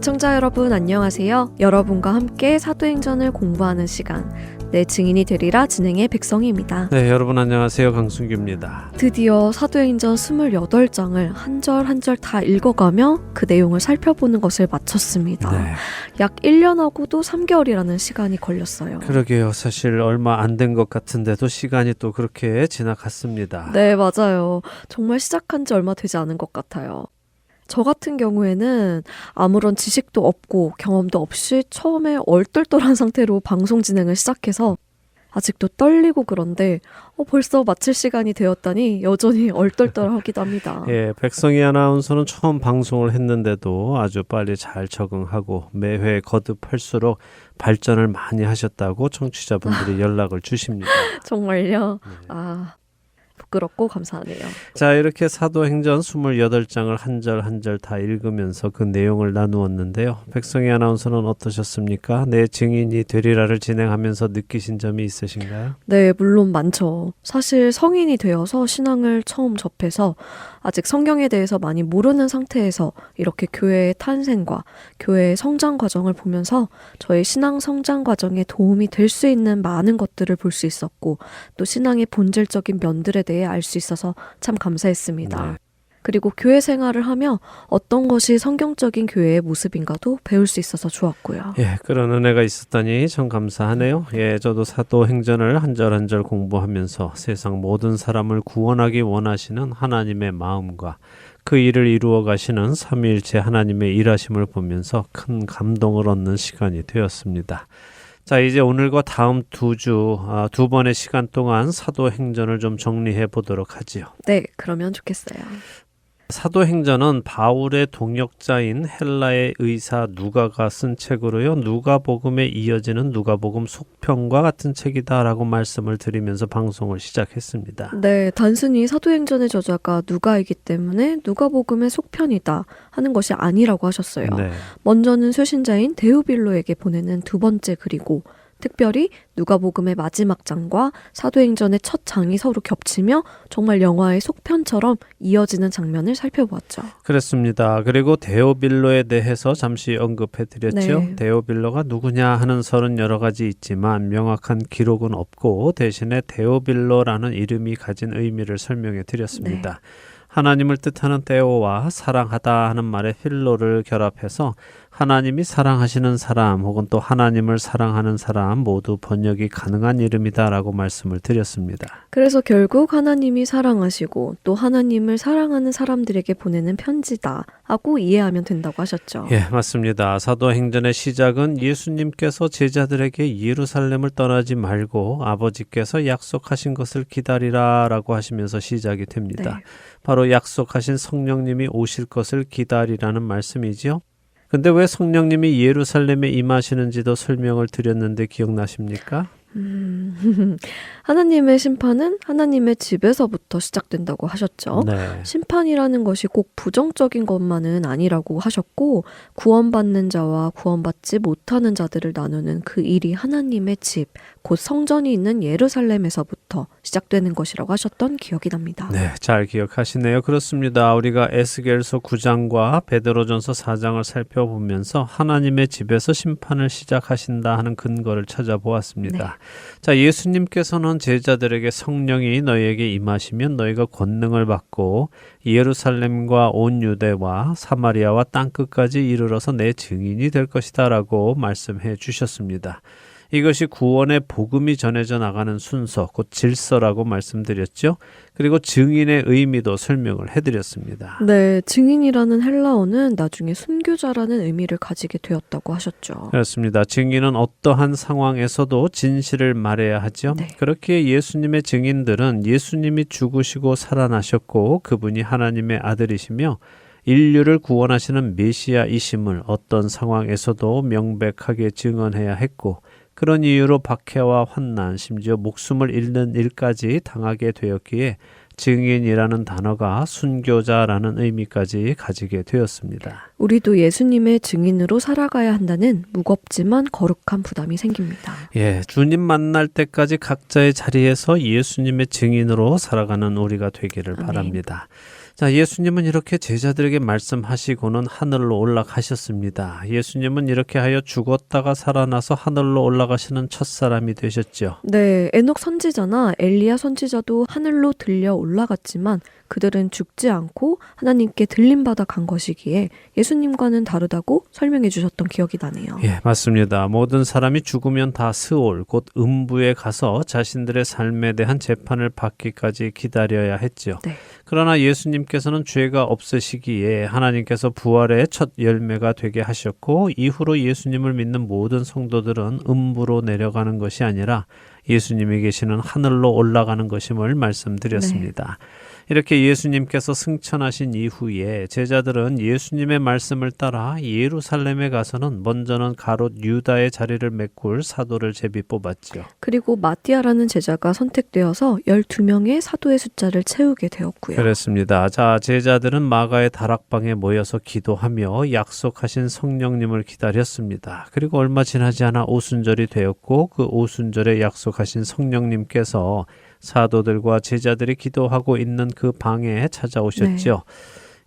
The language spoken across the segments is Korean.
애청자 여러분 안녕하세요. 여러분과 함께 사도행전을 공부하는 시간, 내 증인이 되리라 진행의 백성희입니다. 네, 여러분 안녕하세요. 강순규입니다. 드디어 사도행전 28장을 한 절 한 절 다 읽어가며 그 내용을 살펴보는 것을 마쳤습니다. 네. 약 1년하고도 3개월이라는 시간이 걸렸어요. 그러게요. 사실 얼마 안 된 것 같은데도 시간이 또 그렇게 지나갔습니다. 네, 맞아요. 정말 시작한 지 얼마 되지 않은 것 같아요. 저 같은 경우에는 아무런 지식도 없고 경험도 없이 처음에 얼떨떨한 상태로 방송 진행을 시작해서 아직도 떨리고 그런데 벌써 마칠 시간이 되었다니 여전히 얼떨떨하기도 합니다. 예, 백성희 아나운서는 처음 방송을 했는데도 아주 빨리 잘 적응하고 매회 거듭할수록 발전을 많이 하셨다고 청취자분들이 연락을 주십니다. 정말요? 네. 부끄럽고 감사하네요. 자, 이렇게 사도행전 28장을 한 절 한 절 다 읽으면서 그 내용을 나누었는데요. 백성희 아나운서는 어떠셨습니까? 내 증인이 되리라를 진행하면서 느끼신 점이 있으신가요? 네, 물론 많죠. 사실 성인이 되어서 신앙을 처음 접해서 아직 성경에 대해서 많이 모르는 상태에서 이렇게 교회의 탄생과 교회의 성장 과정을 보면서 저의 신앙 성장 과정에 도움이 될 수 있는 많은 것들을 볼 수 있었고 또 신앙의 본질적인 면들에 대해 알 수 있어서 참 감사했습니다. 네. 그리고 교회 생활을 하며 어떤 것이 성경적인 교회의 모습인가도 배울 수 있어서 좋았고요. 예, 그런 은혜가 있었다니 참 감사하네요. 예, 저도 사도행전을 한 절 한 절 공부하면서 세상 모든 사람을 구원하기 원하시는 하나님의 마음과 그 일을 이루어 가시는 삼위일체 하나님의 일하심을 보면서 큰 감동을 얻는 시간이 되었습니다. 자, 이제 오늘과 다음 두 번의 시간 동안 사도행전을 좀 정리해 보도록 하지요. 네, 그러면 좋겠어요. 사도행전은 바울의 동역자인 헬라의 의사 누가가 쓴 책으로요. 누가복음에 이어지는 누가복음 속편과 같은 책이다라고 말씀을 드리면서 방송을 시작했습니다. 네, 단순히 사도행전의 저자가 누가이기 때문에 누가복음의 속편이다 하는 것이 아니라고 하셨어요. 네. 먼저는 쇄신자인 데우빌로에게 보내는 두 번째 글이고 특별히 누가복음의 마지막 장과 사도행전의 첫 장이 서로 겹치며 정말 영화의 속편처럼 이어지는 장면을 살펴보았죠. 그렇습니다. 그리고 데오빌로에 대해서 잠시 언급해 드렸죠. 네. 데오빌로가 누구냐 하는 설은 여러 가지 있지만 명확한 기록은 없고 대신에 데오빌로라는 이름이 가진 의미를 설명해 드렸습니다. 네. 하나님을 뜻하는 데오와 사랑하다 하는 말의 필로를 결합해서 하나님이 사랑하시는 사람 혹은 또 하나님을 사랑하는 사람 모두 번역이 가능한 이름이다라고 말씀을 드렸습니다. 그래서 결국 하나님이 사랑하시고 또 하나님을 사랑하는 사람들에게 보내는 편지다 하고 이해하면 된다고 하셨죠. 예, 맞습니다. 사도행전의 시작은 예수님께서 제자들에게 예루살렘을 떠나지 말고 아버지께서 약속하신 것을 기다리라라고 하시면서 시작이 됩니다. 네. 바로 약속하신 성령님이 오실 것을 기다리라는 말씀이지요. 근데 왜 성령님이 예루살렘에 임하시는지도 설명을 드렸는데 기억나십니까? 하나님의 심판은 하나님의 집에서부터 시작된다고 하셨죠. 네. 심판이라는 것이 꼭 부정적인 것만은 아니라고 하셨고 구원받는 자와 구원받지 못하는 자들을 나누는 그 일이 하나님의 집, 곧 성전이 있는 예루살렘에서부터 시작되는 것이라고 하셨던 기억이 납니다. 네, 잘 기억하시네요. 그렇습니다. 우리가 에스겔서 9장과 베드로전서 4장을 살펴보면서 하나님의 집에서 심판을 시작하신다 하는 근거를 찾아보았습니다. 네. 자, 예수님께서는 제자들에게 성령이 너희에게 임하시면 너희가 권능을 받고 예루살렘과 온 유대와 사마리아와 땅끝까지 이르러서 내 증인이 될 것이다 라고 말씀해 주셨습니다. 이것이 구원의 복음이 전해져 나가는 순서, 곧 질서라고 말씀드렸죠. 그리고 증인의 의미도 설명을 해드렸습니다. 네, 증인이라는 헬라어는 나중에 순교자라는 의미를 가지게 되었다고 하셨죠. 그렇습니다. 증인은 어떠한 상황에서도 진실을 말해야 하죠. 네. 그렇게 예수님의 증인들은 예수님이 죽으시고 살아나셨고 그분이 하나님의 아들이시며 인류를 구원하시는 메시아이심을 어떤 상황에서도 명백하게 증언해야 했고 그런 이유로 박해와 환난, 심지어 목숨을 잃는 일까지 당하게 되었기에 증인이라는 단어가 순교자라는 의미까지 가지게 되었습니다. 우리도 예수님의 증인으로 살아가야 한다는 무겁지만 거룩한 부담이 생깁니다. 예, 주님 만날 때까지 각자의 자리에서 예수님의 증인으로 살아가는 우리가 되기를 아멘. 바랍니다. 자, 예수님은 이렇게 제자들에게 말씀하시고는 하늘로 올라가셨습니다. 예수님은 이렇게 하여 죽었다가 살아나서 하늘로 올라가시는 첫사람이 되셨죠. 네, 에녹 선지자나 엘리야 선지자도 하늘로 들려 올라갔지만 그들은 죽지 않고 하나님께 들림받아 간 것이기에 예수님과는 다르다고 설명해 주셨던 기억이 나네요. 예, 맞습니다. 모든 사람이 죽으면 다 스올, 곧 음부에 가서 자신들의 삶에 대한 재판을 받기까지 기다려야 했죠. 네. 그러나 예수님께서는 죄가 없으시기에 하나님께서 부활의 첫 열매가 되게 하셨고 이후로 예수님을 믿는 모든 성도들은 음부로 내려가는 것이 아니라 예수님이 계시는 하늘로 올라가는 것임을 말씀드렸습니다. 이렇게 예수님께서 승천하신 이후에 제자들은 예수님의 말씀을 따라 예루살렘에 가서는 먼저는 가롯 유다의 자리를 메꿀 사도를 제비 뽑았지요. 그리고 마띠아라는 제자가 선택되어서 12명의 사도의 숫자를 채우게 되었고요. 그렇습니다. 자, 제자들은 마가의 다락방에 모여서 기도하며 약속하신 성령님을 기다렸습니다. 그리고 얼마 지나지 않아 오순절이 되었고 그 오순절에 약속하신 성령님께서 사도들과 제자들이 기도하고 있는 그 방에 찾아오셨죠.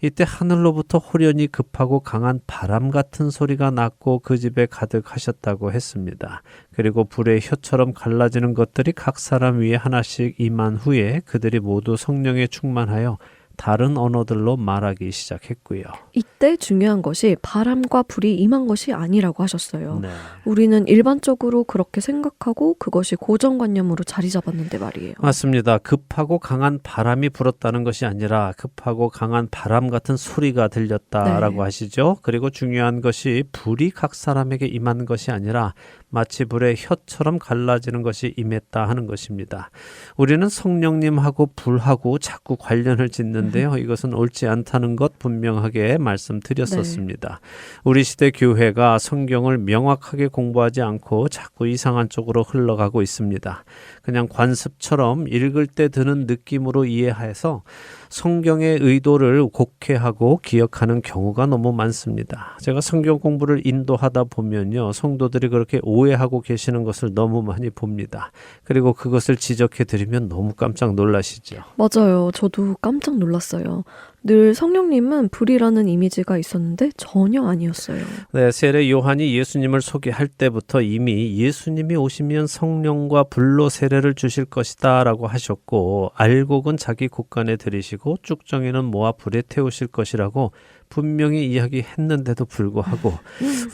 이때 하늘로부터 호련히 급하고 강한 바람 같은 소리가 났고 그 집에 가득하셨다고 했습니다. 그리고 불의 혀처럼 갈라지는 것들이 각 사람 위에 하나씩 임한 후에 그들이 모두 성령에 충만하여 다른 언어들로 말하기 시작했고요. 이때 중요한 것이 바람과 불이 임한 것이 아니라고 하셨어요. 네. 우리는 일반적으로 그렇게 생각하고 그것이 고정관념으로 자리 잡았는데 말이에요. 맞습니다. 급하고 강한 바람이 불었다는 것이 아니라 급하고 강한 바람 같은 소리가 들렸다라고 하시죠. 그리고 중요한 것이 불이 각 사람에게 임한 것이 아니라 마치 불의 혀처럼 갈라지는 것이 임했다 하는 것입니다. 우리는 성령님하고 불하고 자꾸 관련을 짓는데요. 이것은 옳지 않다는 것 분명하게 말씀드렸었습니다. 우리 시대 교회가 성경을 명확하게 공부하지 않고 자꾸 이상한 쪽으로 흘러가고 있습니다. 그냥 관습처럼 읽을 때 드는 느낌으로 이해해서 성경의 의도를 곡해하고 기억하는 경우가 너무 많습니다. 제가 성경 공부를 인도하다 보면요. 성도들이 그렇게 오해하고 계시는 것을 너무 많이 봅니다. 그리고 그것을 지적해 드리면 너무 깜짝 놀라시죠. 맞아요. 저도 깜짝 놀랐어요. 늘 성령님은 불이라는 이미지가 있었는데 전혀 아니었어요. 네, 세례 요한이 예수님을 소개할 때부터 이미 예수님이 오시면 성령과 불로 세례를 주실 것이다 라고 하셨고 알곡은 자기 곳간에 들이시고 쭉정이는 모아 불에 태우실 것이라고 분명히 이야기했는데도 불구하고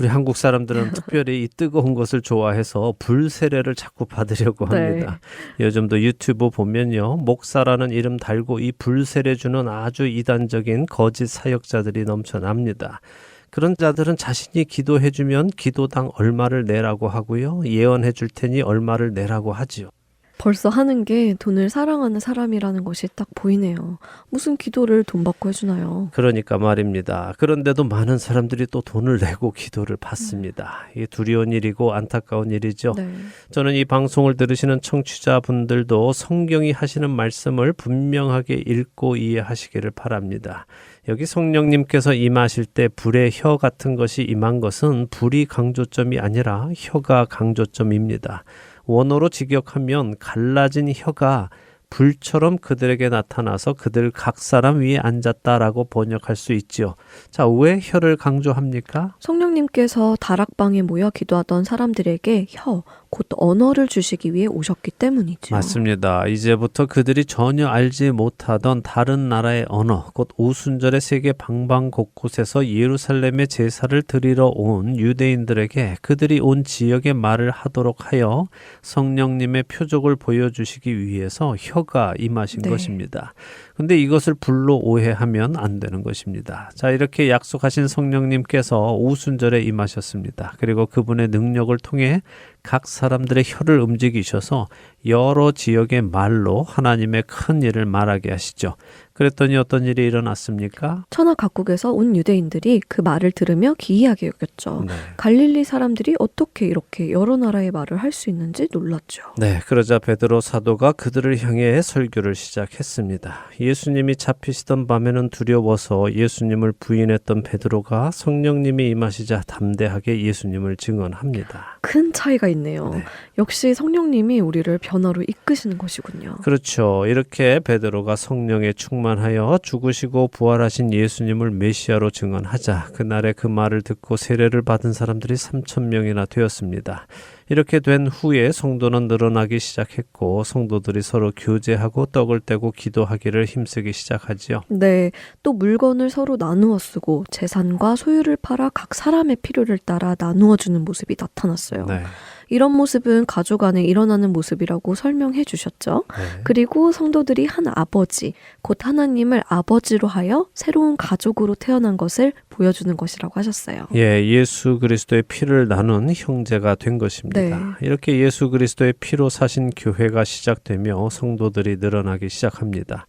우리 한국 사람들은 특별히 이 뜨거운 것을 좋아해서 불 세례를 자꾸 받으려고 합니다. 요즘도 유튜브 보면요. 목사라는 이름 달고 이 불 세례 주는 아주 이단적인 거짓 사역자들이 넘쳐납니다. 그런 자들은 자신이 기도해주면 기도당 얼마를 내라고 하고요. 예언해 줄 테니 얼마를 내라고 하지요. 벌써 하는 게 돈을 사랑하는 사람이라는 것이 딱 보이네요. 무슨 기도를 돈 받고 해주나요? 그러니까 말입니다. 그런데도 많은 사람들이 또 돈을 내고 기도를 받습니다. 이게 두려운 일이고 안타까운 일이죠. 네. 저는 이 방송을 들으시는 청취자분들도 성경이 하시는 말씀을 분명하게 읽고 이해하시기를 바랍니다. 여기 성령님께서 임하실 때 불의 혀 같은 것이 임한 것은 불이 강조점이 아니라 혀가 강조점입니다. 원어로 직역하면 갈라진 혀가 불처럼 그들에게 나타나서 그들 각 사람 위에 앉았다라고 번역할 수 있죠. 자, 왜 혀를 강조합니까? 성령님께서 다락방에 모여 기도하던 사람들에게 혀, 곧 언어를 주시기 위해 오셨기 때문이죠. 맞습니다. 이제부터 그들이 전혀 알지 못하던 다른 나라의 언어, 곧 오순절의 세계 방방 곳곳에서 예루살렘의 제사를 드리러 온 유대인들에게 그들이 온 지역의 말을 하도록 하여 성령님의 표적을 보여주시기 위해서 혀가 임하신 것입니다. 근데 이것을 불로 오해하면 안 되는 것입니다. 자, 이렇게 약속하신 성령님께서 오순절에 임하셨습니다. 그리고 그분의 능력을 통해 각 사람들의 혀를 움직이셔서 여러 지역의 말로 하나님의 큰 일을 말하게 하시죠. 그랬더니 어떤 일이 일어났습니까? 천하 각국에서 온 유대인들이 그 말을 들으며 기이하게 여겼죠. 네. 갈릴리 사람들이 어떻게 이렇게 여러 나라의 말을 할 수 있는지 놀랐죠. 네, 그러자 베드로 사도가 그들을 향해 설교를 시작했습니다. 예수님이 잡히시던 밤에는 두려워서 예수님을 부인했던 베드로가 성령님이 임하시자 담대하게 예수님을 증언합니다. 큰 차이가 있네요. 네. 역시 성령님이 우리를 변화로 이끄시는 것이군요. 그렇죠. 이렇게 베드로가 성령에 충만 충만하여 죽으시고 부활하신 예수님을 메시아로 증언하자. 그날에 그 말을 듣고 세례를 받은 사람들이 3,000명이나 되었습니다. 이렇게 된 후에 성도는 늘어나기 시작했고 성도들이 서로 교제하고 떡을 떼고 기도하기를 힘쓰기 시작하지요. 네, 또 물건을 서로 나누어 쓰고 재산과 소유를 팔아 각 사람의 필요를 따라 나누어 주는 모습이 나타났어요. 네. 이런 모습은 가족 안에 일어나는 모습이라고 설명해 주셨죠. 네. 그리고 성도들이 한 아버지, 곧 하나님을 아버지로 하여 새로운 가족으로 태어난 것을 보여주는 것이라고 하셨어요. 예, 예수 그리스도의 피를 나눈 형제가 된 것입니다. 네. 이렇게 예수 그리스도의 피로 사신 교회가 시작되며 성도들이 늘어나기 시작합니다.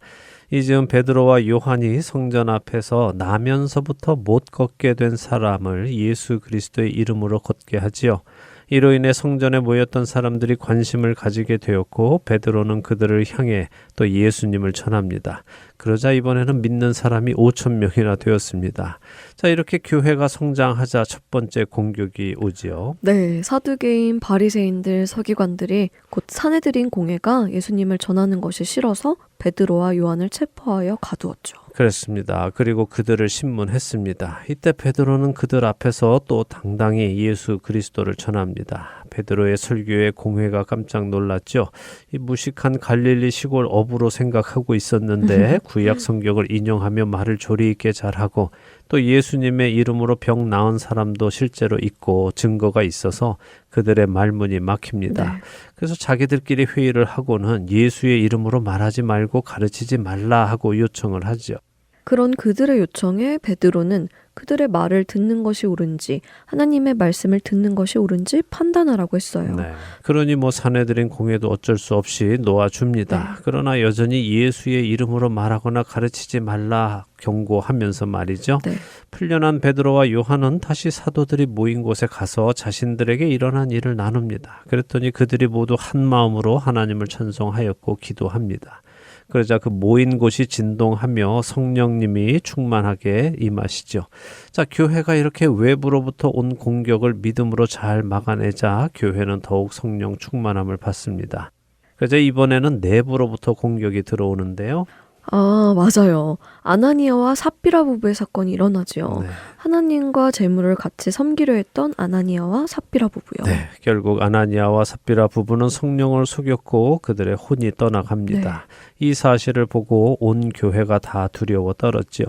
이즈음 베드로와 요한이 성전 앞에서 나면서부터 못 걷게 된 사람을 예수 그리스도의 이름으로 걷게 하지요. 이로 인해 성전에 모였던 사람들이 관심을 가지게 되었고 베드로는 그들을 향해 또 예수님을 전합니다. 그러자 이번에는 믿는 사람이 5,000명이나 되었습니다. 자, 이렇게 교회가 성장하자 첫 번째 공격이 오지요. 네, 사두개인 바리새인들 서기관들이 곧 사내들인 공회가 예수님을 전하는 것이 싫어서 베드로와 요한을 체포하여 가두었죠. 그렇습니다. 그리고 그들을 신문했습니다. 이때 베드로는 그들 앞에서 또 당당히 예수 그리스도를 전합니다. 베드로의 설교에 공회가 깜짝 놀랐죠. 이 무식한 갈릴리 시골 어부로 생각하고 있었는데 구약 성경을 인용하며 말을 조리 있게 잘하고 또 예수님의 이름으로 병 나은 사람도 실제로 있고 증거가 있어서 그들의 말문이 막힙니다. 네. 그래서 자기들끼리 회의를 하고는 예수의 이름으로 말하지 말고 가르치지 말라 하고 요청을 하죠. 그런 그들의 요청에 베드로는 그들의 말을 듣는 것이 옳은지 하나님의 말씀을 듣는 것이 옳은지 판단하라고 했어요. 네. 그러니 사내들인 공회도 어쩔 수 없이 놓아줍니다. 네. 그러나 여전히 예수의 이름으로 말하거나 가르치지 말라 경고하면서 말이죠. 네. 풀려난 베드로와 요한은 다시 사도들이 모인 곳에 가서 자신들에게 일어난 일을 나눕니다. 그랬더니 그들이 모두 한 마음으로 하나님을 찬송하였고 기도합니다. 그러자 그 모인 곳이 진동하며 성령님이 충만하게 임하시죠. 자, 교회가 이렇게 외부로부터 온 공격을 믿음으로 잘 막아내자 교회는 더욱 성령 충만함을 받습니다. 그러자 이번에는 내부로부터 공격이 들어오는데요. 아, 맞아요. 아나니아와 삽비라 부부의 사건이 일어나지요. 네. 하나님과 재물을 같이 섬기려 했던 아나니아와 삽비라 부부요. 네, 결국 아나니아와 삽비라 부부는 성령을 속였고 그들의 혼이 떠나갑니다. 이 사실을 보고 온 교회가 다 두려워 떨었지요.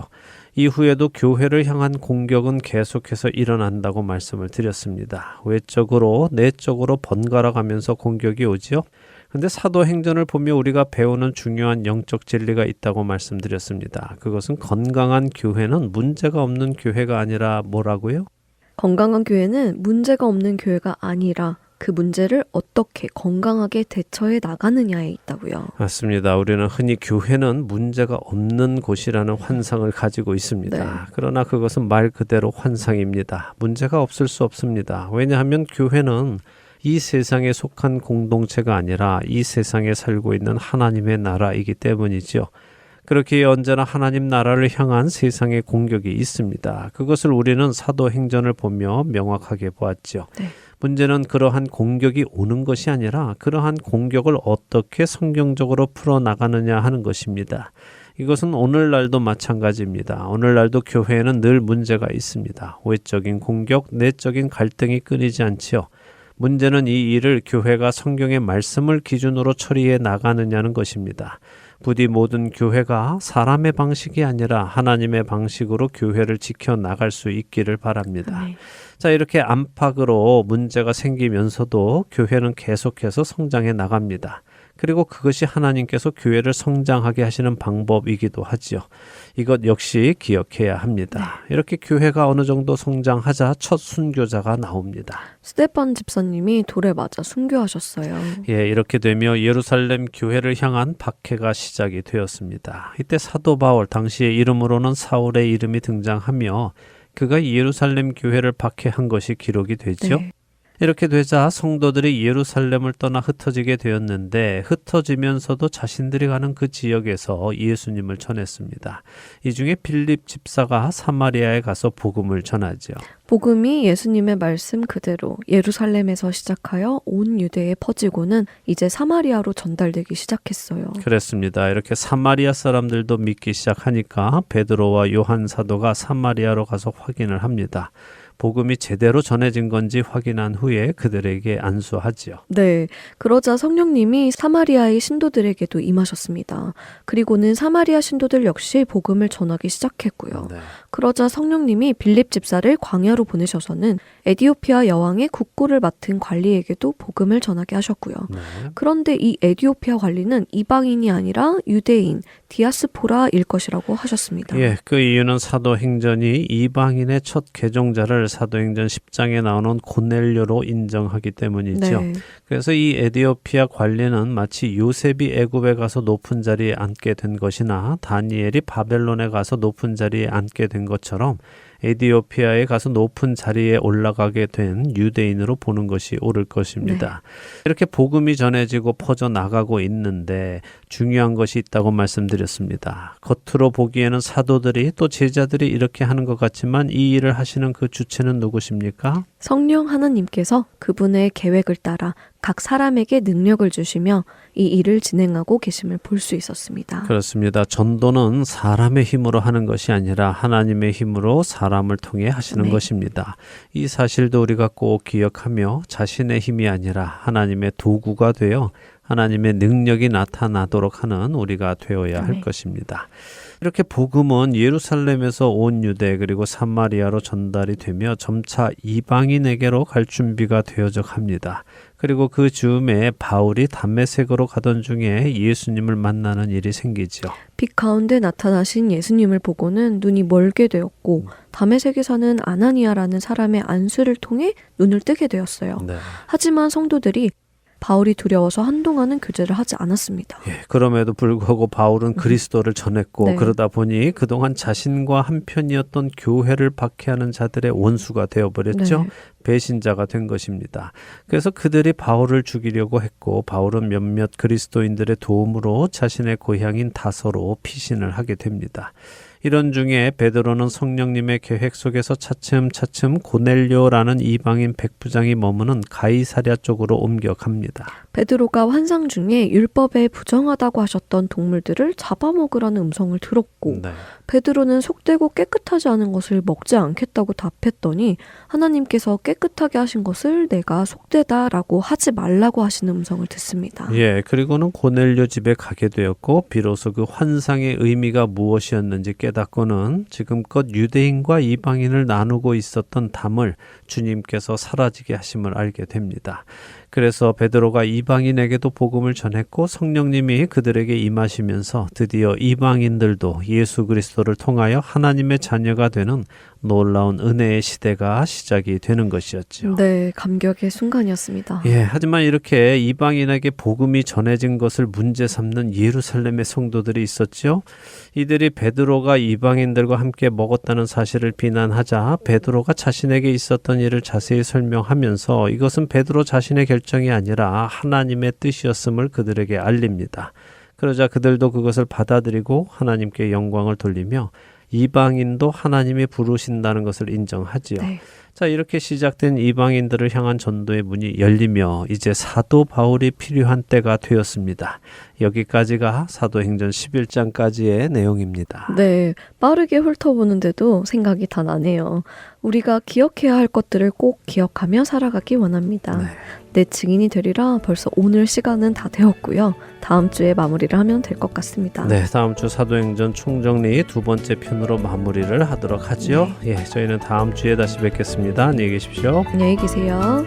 이후에도 교회를 향한 공격은 계속해서 일어난다고 말씀을 드렸습니다. 외적으로 내적으로 번갈아 가면서 공격이 오지요. 근데 사도행전을 보며 우리가 배우는 중요한 영적 진리가 있다고 말씀드렸습니다. 그것은 건강한 교회는 문제가 없는 교회가 아니라 뭐라고요? 건강한 교회는 문제가 없는 교회가 아니라 그 문제를 어떻게 건강하게 대처해 나가느냐에 있다고요. 맞습니다. 우리는 흔히 교회는 문제가 없는 곳이라는 환상을 가지고 있습니다. 네. 그러나 그것은 말 그대로 환상입니다. 문제가 없을 수 없습니다. 왜냐하면 교회는 이 세상에 속한 공동체가 아니라 이 세상에 살고 있는 하나님의 나라이기 때문이죠. 그렇게 언제나 하나님 나라를 향한 세상의 공격이 있습니다. 그것을 우리는 사도행전을 보며 명확하게 보았죠. 네. 문제는 그러한 공격이 오는 것이 아니라 그러한 공격을 어떻게 성경적으로 풀어나가느냐 하는 것입니다. 이것은 오늘날도 마찬가지입니다. 오늘날도 교회에는 늘 문제가 있습니다. 외적인 공격, 내적인 갈등이 끊이지 않지요. 문제는 이 일을 교회가 성경의 말씀을 기준으로 처리해 나가느냐는 것입니다. 부디 모든 교회가 사람의 방식이 아니라 하나님의 방식으로 교회를 지켜나갈 수 있기를 바랍니다. 네. 자, 이렇게 안팎으로 문제가 생기면서도 교회는 계속해서 성장해 나갑니다. 그리고 그것이 하나님께서 교회를 성장하게 하시는 방법이기도 하지요. 이것 역시 기억해야 합니다. 이렇게 교회가 어느 정도 성장하자 첫 순교자가 나옵니다. 스데반 집사님이 돌에 맞아 순교하셨어요. 예, 이렇게 되며 예루살렘 교회를 향한 박해가 시작이 되었습니다. 이때 사도 바울, 당시의 이름으로는 사울의 이름이 등장하며 그가 예루살렘 교회를 박해한 것이 기록이 되죠. 네. 이렇게 되자 성도들이 예루살렘을 떠나 흩어지게 되었는데 흩어지면서도 자신들이 가는 그 지역에서 예수님을 전했습니다. 이 중에 빌립 집사가 사마리아에 가서 복음을 전하죠. 복음이 예수님의 말씀 그대로 예루살렘에서 시작하여 온 유대에 퍼지고는 이제 사마리아로 전달되기 시작했어요. 그렇습니다. 이렇게 사마리아 사람들도 믿기 시작하니까 베드로와 요한 사도가 사마리아로 가서 확인을 합니다. 복음이 제대로 전해진 건지 확인한 후에 그들에게 안수하지요. 네, 그러자 성령님이 사마리아의 신도들에게도 임하셨습니다. 그리고는 사마리아 신도들 역시 복음을 전하기 시작했고요. 네. 그러자 성령님이 빌립 집사를 광야로 보내셔서는 에디오피아 여왕의 국고를 맡은 관리에게도 복음을 전하게 하셨고요. 네. 그런데 이 에디오피아 관리는 이방인이 아니라 유대인, 디아스포라일 것이라고 하셨습니다. 예, 그 이유는 사도행전이 이방인의 첫 개종자를 사도행전 10장에 나오는 고넬료로 인정하기 때문이죠. 네. 그래서 이 에디오피아 관리는 마치 요셉이 애굽에 가서 높은 자리에 앉게 된 것이나 다니엘이 바벨론에 가서 높은 자리에 앉게 된 것처럼 에디오피아에 가서 높은 자리에 올라가게 된 유대인으로 보는 것이 옳을 것입니다. 이렇게 복음이 전해지고 퍼져 나가고 있는데 중요한 것이 있다고 말씀드렸습니다. 겉으로 보기에는 사도들이 또 제자들이 이렇게 하는 것 같지만 이 일을 하시는 그 주체는 누구십니까? 성령 하나님께서 그분의 계획을 따라 각 사람에게 능력을 주시며 이 일을 진행하고 계심을 볼 수 있었습니다. 그렇습니다. 전도는 사람의 힘으로 하는 것이 아니라 하나님의 힘으로 사람을 통해 하시는 네. 것입니다. 이 사실도 우리가 꼭 기억하며 자신의 힘이 아니라 하나님의 도구가 되어 하나님의 능력이 나타나도록 하는 우리가 되어야 할 네. 것입니다. 이렇게 복음은 예루살렘에서 온 유대 그리고 사마리아로 전달이 되며 점차 이방인에게로 갈 준비가 되어져 갑니다. 그리고 그 즈음에 바울이 담메색으로 가던 중에 예수님을 만나는 일이 생기죠. 빛 가운데 나타나신 예수님을 보고는 눈이 멀게 되었고 다메섹에 사는 아나니아라는 사람의 안수를 통해 눈을 뜨게 되었어요. 네. 하지만 성도들이 바울이 두려워서 한동안은 교제를 하지 않았습니다. 예, 그럼에도 불구하고 바울은 그리스도를 전했고 네. 그러다 보니 그동안 자신과 한편이었던 교회를 박해하는 자들의 원수가 되어버렸죠. 네. 배신자가 된 것입니다. 그래서 그들이 바울을 죽이려고 했고 바울은 몇몇 그리스도인들의 도움으로 자신의 고향인 다소로 피신을 하게 됩니다. 이런 중에 베드로는 성령님의 계획 속에서 차츰차츰 고넬료라는 이방인 백부장이 머무는 가이사랴 쪽으로 옮겨갑니다. 베드로가 환상 중에 율법에 부정하다고 하셨던 동물들을 잡아먹으라는 음성을 들었고 네. 베드로는 속되고 깨끗하지 않은 것을 먹지 않겠다고 답했더니 하나님께서 깨끗하게 하신 것을 내가 속되다라고 하지 말라고 하시는 음성을 듣습니다. 예, 그리고는 고넬료 집에 가게 되었고 비로소 그 환상의 의미가 무엇이었는지 깨닫고는 지금껏 유대인과 이방인을 나누고 있었던 담을 주님께서 사라지게 하심을 알게 됩니다. 그래서 베드로가 이방인에게도 복음을 전했고 성령님이 그들에게 임하시면서 드디어 이방인들도 예수 그리스도를 통하여 하나님의 자녀가 되는 놀라운 은혜의 시대가 시작이 되는 것이었죠. 네, 감격의 순간이었습니다. 예, 하지만 이렇게 이방인에게 복음이 전해진 것을 문제 삼는 예루살렘의 성도들이 있었죠. 이들이 베드로가 이방인들과 함께 먹었다는 사실을 비난하자 베드로가 자신에게 있었던 일을 자세히 설명하면서 이것은 베드로 자신의 결정이 아니라 하나님의 뜻이었음을 그들에게 알립니다. 그러자 그들도 그것을 받아들이고 하나님께 영광을 돌리며 이방인도 하나님이 부르신다는 것을 인정하지요. 네. 자, 이렇게 시작된 이방인들을 향한 전도의 문이 열리며 이제 사도 바울이 필요한 때가 되었습니다. 여기까지가 사도행전 11장까지의 내용입니다. 네, 빠르게 훑어보는데도 생각이 다 나네요. 우리가 기억해야 할 것들을 꼭 기억하며 살아가기 원합니다. 네. 내 증인이 되리라 벌써 오늘 시간은 다 되었고요. 다음 주에 마무리를 하면 될 것 같습니다. 네, 다음 주 사도행전 총정리 두 번째 편으로 마무리를 하도록 하지요. 예, 저희는 다음 주에 다시 뵙겠습니다. 안녕히 계십시오. 안녕히 계세요.